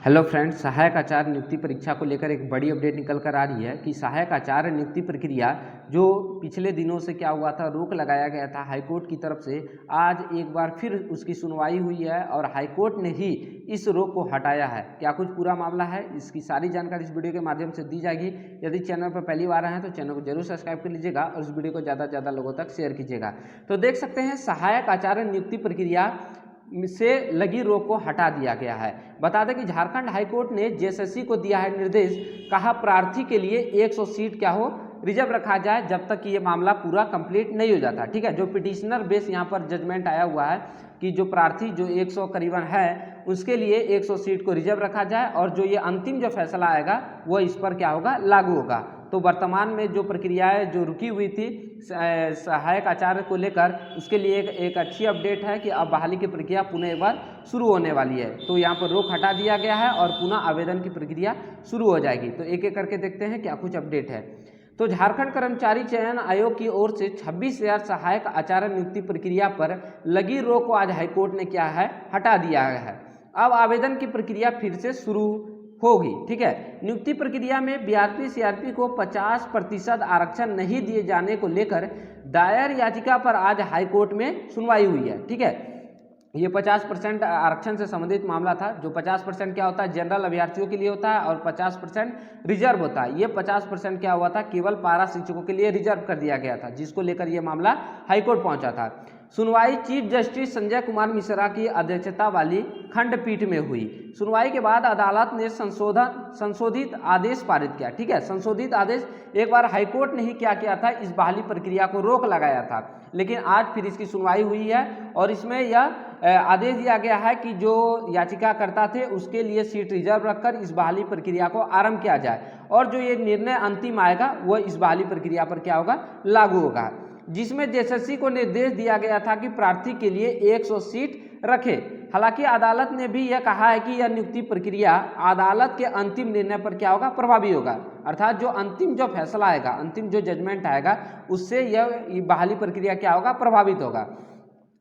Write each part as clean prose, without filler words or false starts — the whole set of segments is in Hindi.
हेलो फ्रेंड्स, सहायक आचार्य नियुक्ति परीक्षा को लेकर एक बड़ी अपडेट निकल कर आ रही है कि सहायक आचार्य नियुक्ति प्रक्रिया जो पिछले दिनों से क्या हुआ था, रोक लगाया गया था हाईकोर्ट की तरफ से, आज एक बार फिर उसकी सुनवाई हुई है और हाईकोर्ट ने ही इस रोक को हटाया है। क्या कुछ पूरा मामला है, इसकी सारी जानकारी इस वीडियो के माध्यम से दी जाएगी। यदि चैनल पर पहली बार आए हैं तो चैनल को जरूर सब्सक्राइब कर लीजिएगा और इस वीडियो को ज़्यादा से ज़्यादा लोगों तक शेयर कीजिएगा। तो देख सकते हैं, सहायक आचार्य नियुक्ति प्रक्रिया से लगी रोक को हटा दिया गया है। बता दें कि झारखंड हाईकोर्ट ने जेएसएससी को दिया है निर्देश, कहा प्रार्थी के लिए 100 सीट क्या हो रिजर्व रखा जाए जब तक कि ये मामला पूरा कंप्लीट नहीं हो जाता। ठीक है, जो पिटिशनर बेस यहाँ पर जजमेंट आया हुआ है कि जो प्रार्थी जो 100 करीबन है उसके लिए 100 सीट को रिजर्व रखा जाए और जो ये अंतिम जो फैसला आएगा वो इस पर क्या होगा, लागू होगा। तो वर्तमान में जो प्रक्रियाएं जो रुकी हुई थी सहायक आचार्य को लेकर, उसके लिए एक अच्छी अपडेट है कि अब बहाली की प्रक्रिया पुनः एक बार शुरू होने वाली है। तो यहाँ पर रोक हटा दिया गया है और पुनः आवेदन की प्रक्रिया शुरू हो जाएगी। तो एक एक करके देखते हैं क्या कुछ अपडेट है। तो झारखंड कर्मचारी चयन आयोग की ओर से 26,000 सहायक आचार्य नियुक्ति प्रक्रिया पर लगी रोक को आज हाईकोर्ट ने क्या है, हटा दिया है। अब आवेदन की प्रक्रिया फिर से शुरू होगी। ठीक है, नियुक्ति प्रक्रिया में बीआरपी सीआरपी को 50% आरक्षण नहीं दिए जाने को लेकर दायर याचिका पर आज हाईकोर्ट में सुनवाई हुई है। ठीक है, ये 50% आरक्षण से संबंधित मामला था। जो 50% क्या होता है, जनरल अभ्यर्थियों के लिए होता है और 50% रिजर्व होता है। ये 50% क्या हुआ था, केवल पारा शिक्षकों के लिए रिजर्व कर दिया गया था, जिसको लेकर ये मामला हाईकोर्ट पहुंचा था। सुनवाई चीफ जस्टिस संजय कुमार मिश्रा की अध्यक्षता वाली खंडपीठ में हुई। सुनवाई के बाद अदालत ने संशोधित आदेश पारित किया। ठीक है, संशोधित आदेश एक बार हाईकोर्ट ने ही क्या किया था, इस बहाली प्रक्रिया को रोक लगाया था, लेकिन आज फिर इसकी सुनवाई हुई है और इसमें यह आदेश दिया गया है कि जो याचिकाकर्ता थे उसके लिए सीट रिजर्व रखकर इस बहाली प्रक्रिया को आरंभ किया जाए और जो ये निर्णय अंतिम आएगा वो इस बहाली प्रक्रिया पर क्या होगा, लागू होगा। जिसमें जेएसएससी को निर्देश दिया गया था कि प्रार्थी के लिए 100 सीट रखे। हालांकि अदालत ने भी यह कहा है कि यह नियुक्ति प्रक्रिया अदालत के अंतिम निर्णय पर क्या होगा, प्रभावी होगा। अर्थात जो अंतिम जो फैसला आएगा, अंतिम जो जजमेंट आएगा, उससे यह बहाली प्रक्रिया क्या होगा, प्रभावित होगा।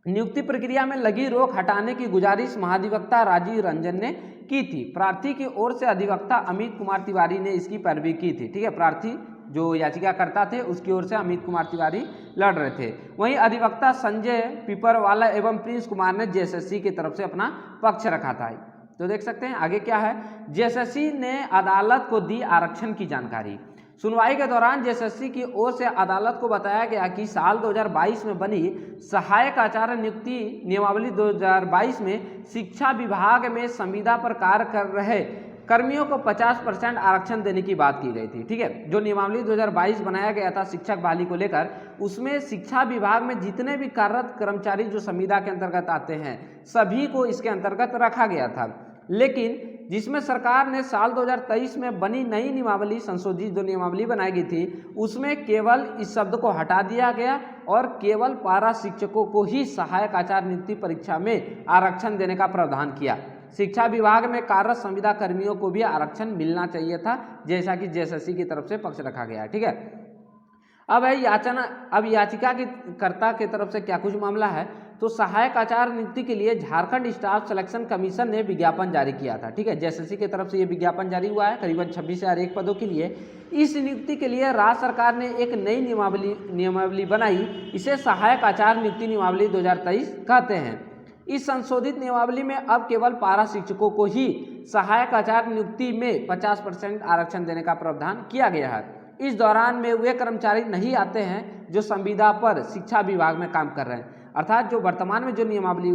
नियुक्ति प्रक्रिया में लगी रोक हटाने की गुजारिश महाधिवक्ता राजीव रंजन ने की थी। प्रार्थी की ओर से अधिवक्ता अमित कुमार तिवारी ने इसकी पैरवी की थी। ठीक है, प्रार्थी जो याचिकाकर्ता थे उसकी ओर से अमित कुमार तिवारी लड़ रहे थे। वहीं अधिवक्ता संजय पिपरवाला एवं प्रिंस कुमार ने जेएसएससी की तरफ से अपना पक्ष रखा था। तो देख सकते हैं आगे क्या है। जेएसएससी ने अदालत को दी आरक्षण की जानकारी। सुनवाई के दौरान जेएसएससी की ओर से अदालत को बताया गया कि साल 2022 में बनी सहायक आचार्य नियुक्ति नियमावली 2022 में शिक्षा विभाग में संविदा पर कार्य कर रहे कर्मियों को 50% आरक्षण देने की बात की गई थी। ठीक है, जो नियमावली 2022 बनाया गया था शिक्षक बहाली को लेकर, उसमें शिक्षा विभाग में जितने भी कार्यरत कर्मचारी जो संविदा के अंतर्गत आते हैं सभी को इसके अंतर्गत रखा गया था। लेकिन जिसमें सरकार ने साल 2023 में बनी नई नियमावली, संशोधित जो नियमावली बनाई गई थी, उसमें केवल इस शब्द को हटा दिया गया और केवल पारा शिक्षकों को ही सहायक आचार्य नियुक्ति परीक्षा में आरक्षण देने का प्रावधान किया। शिक्षा विभाग में कार्यरत संविदा कर्मियों को भी आरक्षण मिलना चाहिए था, जैसा कि जेएसएससी की तरफ से पक्ष रखा गया है। ठीक है, अब याचिका की कर्ता की तरफ से क्या कुछ मामला है। तो सहायक आचार्य नियुक्ति के लिए झारखंड स्टाफ सिलेक्शन कमीशन ने विज्ञापन जारी किया था। ठीक है, जेएसएससी की तरफ से ये विज्ञापन जारी हुआ है करीबन 26,001 पदों के लिए। इस नियुक्ति के लिए राज्य सरकार ने एक नई नियमावली बनाई। इसे सहायक आचार्य नियुक्ति नियमावली 2023 कहते हैं। इस संशोधित नियमावली में अब केवल पारा शिक्षकों को ही सहायक आचार्य नियुक्ति में 50% आरक्षण देने का प्रावधान किया गया है। इस दौरान में वे कर्मचारी नहीं आते हैं जो संविदा पर शिक्षा विभाग में काम कर रहे हैं। अर्थात जो वर्तमान में जो नियमावली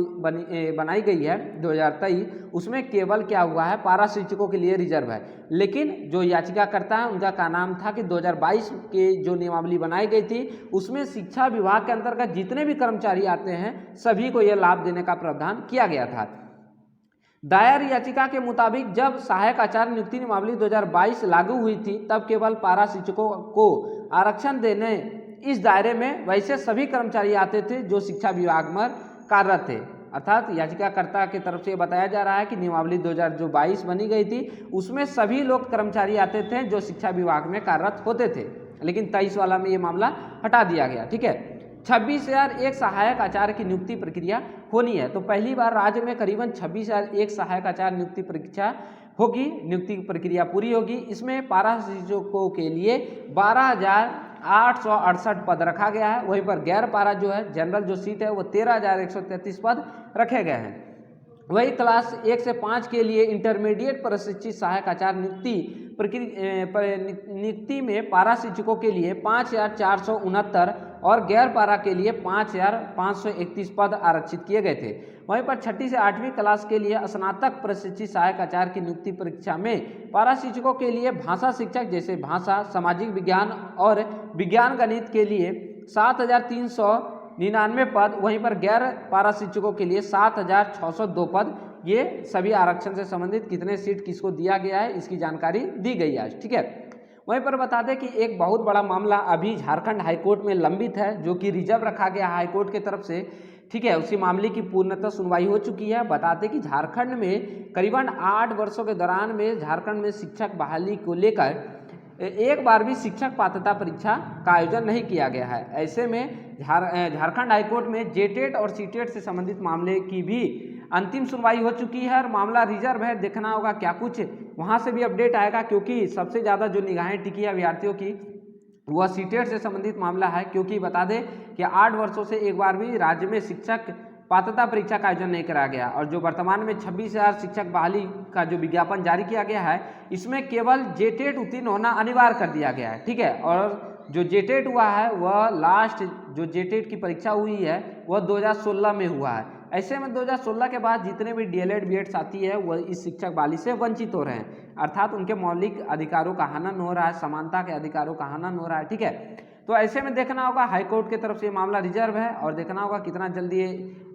बनाई गई है 2023, उसमें केवल क्या हुआ है, पारा शिक्षकों के लिए रिजर्व है। लेकिन जो याचिकाकर्ता है उनका का नाम था कि 2022 के जो नियमावली बनाई गई थी उसमें शिक्षा विभाग के अंतर्गत जितने भी कर्मचारी आते हैं सभी को यह लाभ देने का प्रावधान किया गया था। दायर याचिका के मुताबिक जब सहायक आचार्य नियुक्ति नियमावली 2022 लागू हुई थी तब केवल पारा शिक्षकों को आरक्षण देने इस दायरे में वैसे सभी कर्मचारी आते थे जो शिक्षा विभाग में कार्यरत थे। अर्थात याचिकाकर्ता की तरफ से बताया जा रहा है कि नियमावली 2022 बनी गई थी उसमें सभी लोग कर्मचारी आते थे जो शिक्षा विभाग में कार्यरत होते थे, लेकिन 23 वाला में ये मामला हटा दिया गया। ठीक है, 26,001 सहायक आचार्य की नियुक्ति प्रक्रिया होनी है। तो पहली बार राज्य में करीबन 26,001 सहायक आचार्य नियुक्ति परीक्षा होगी, नियुक्ति की प्रक्रिया पूरी होगी। इसमें पारा शिक्षकों के लिए 12,868 पद रखा गया है। वहीं पर गैर पारा जो है जनरल जो सीट है वो 13,133 पद रखे गए हैं। वही क्लास 1 से 5 के लिए इंटरमीडिएट प्रशिक्षित सहायक आचार्य नियुक्ति में पारा शिक्षकों के लिए 5,469 और गैर पारा के लिए 5,531 पद आरक्षित किए गए थे। वहीं पर 6ठी से 8वीं क्लास के लिए स्नातक प्रशिक्षित सहायक आचार्य की नियुक्ति परीक्षा में पारा शिक्षकों के लिए भाषा शिक्षक जैसे भाषा, सामाजिक विज्ञान और विज्ञान गणित के लिए 7,399 पद, वहीं पर गैर पारा शिक्षकों के लिए 7,602 पद। ये सभी आरक्षण से संबंधित कितने सीट किसको दिया गया है इसकी जानकारी दी गई है। ठीक है, वहीं पर बता दें कि एक बहुत बड़ा मामला अभी झारखंड हाईकोर्ट में लंबित है, जो कि रिजर्व रखा गया हाईकोर्ट की तरफ से। ठीक है, उसी मामले की पूर्णतः सुनवाई हो चुकी है। बताते कि झारखंड में करीबन 8 वर्षों के दौरान में झारखंड में शिक्षक बहाली को लेकर एक बार भी शिक्षक पात्रता परीक्षा का आयोजन नहीं किया गया है। ऐसे में झारखंड हाईकोर्ट में जेटेट और सीटेट से संबंधित मामले की भी अंतिम सुनवाई हो चुकी है और मामला रिजर्व है। देखना होगा क्या कुछ वहां से भी अपडेट आएगा, क्योंकि सबसे ज़्यादा जो निगाहें टिकी है अभ्यर्थियों की वह सीटेट से संबंधित मामला है। क्योंकि बता दें कि 8 वर्षों से एक बार भी राज्य में शिक्षक पात्रता परीक्षा का आयोजन नहीं कराया गया और जो वर्तमान में 26,000 शिक्षक बहाली का जो विज्ञापन जारी किया गया है इसमें केवल जेटेट उत्तीर्ण होना अनिवार्य कर दिया गया है। ठीक है, और जो जेटेट हुआ है वह लास्ट जो जेटेट की परीक्षा हुई है वह 2016 में हुआ है। ऐसे में 2016 के बाद जितने भी डीएलएड बीएड साथी है वह इस शिक्षक बहाली से वंचित हो रहे हैं, अर्थात उनके मौलिक अधिकारों का हनन हो रहा है, समानता के अधिकारों का हनन हो रहा है। ठीक है, तो ऐसे में देखना होगा हाईकोर्ट की तरफ से मामला रिजर्व है और देखना होगा कितना जल्दी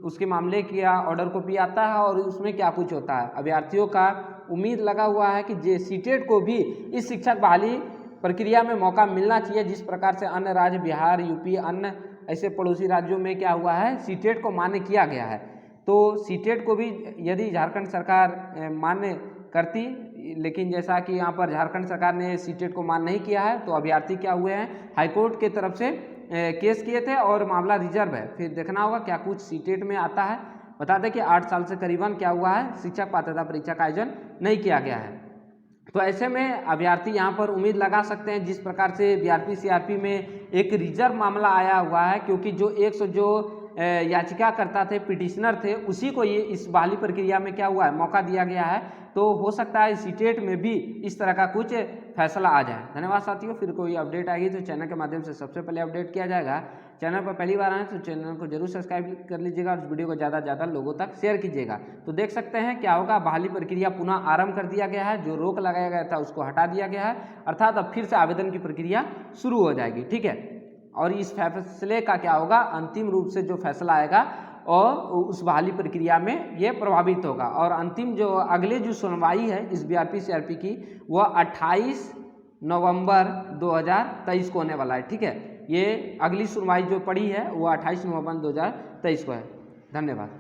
उसके मामले का ऑर्डर कॉपी आता है और उसमें क्या कुछ होता है। अभ्यर्थियों का उम्मीद लगा हुआ है कि सीटेट को भी इस शिक्षक बहाली प्रक्रिया में मौका मिलना चाहिए, जिस प्रकार से अन्य राज्य बिहार, यूपी, अन्य ऐसे पड़ोसी राज्यों में क्या हुआ है सीटेट को मान्य किया गया है। तो सीटेट को भी यदि झारखंड सरकार मान्य करती, लेकिन जैसा कि यहाँ पर झारखंड सरकार ने सीटेट को मान्य नहीं किया है तो अभ्यर्थी क्या हुए हैं हाईकोर्ट की तरफ से केस किए थे और मामला रिजर्व है। फिर देखना होगा क्या कुछ सीटेट में आता है। बता दें कि 8 साल से करीबन क्या हुआ है शिक्षक पात्रता परीक्षा का आयोजन नहीं किया गया है। तो ऐसे में अभ्यर्थी यहाँ पर उम्मीद लगा सकते हैं, जिस प्रकार से बीआरपी सीआरपी में एक रिजर्व मामला आया हुआ है, क्योंकि जो 100 जो याचिकाकर्ता थे, पिटिशनर थे, उसी को ये इस बहाली प्रक्रिया में क्या हुआ है मौका दिया गया है। तो हो सकता है सीटेट में भी इस तरह का कुछ फैसला आ जाए। धन्यवाद साथियों, फिर कोई अपडेट आएगी तो चैनल के माध्यम से सबसे पहले अपडेट किया जाएगा। चैनल पर पहली बार आए तो चैनल को जरूर सब्सक्राइब कर लीजिएगा और इस वीडियो को ज़्यादा से ज़्यादा लोगों तक शेयर कीजिएगा। तो देख सकते हैं क्या होगा, बहाली प्रक्रिया पुनः आरंभ कर दिया गया है, जो रोक लगाया गया था उसको हटा दिया गया है, अर्थात अब फिर से आवेदन की प्रक्रिया शुरू हो जाएगी। ठीक है, और इस फैसले का क्या होगा, अंतिम रूप से जो फैसला आएगा और उस बहाली प्रक्रिया में ये प्रभावित होगा। और अंतिम जो अगले जो सुनवाई है इस बीआरपी सीआरपी की वह 28 नवंबर 2023 को होने वाला है। ठीक है, ये अगली सुनवाई जो पड़ी है वह 28 नवंबर 2023 को है। धन्यवाद।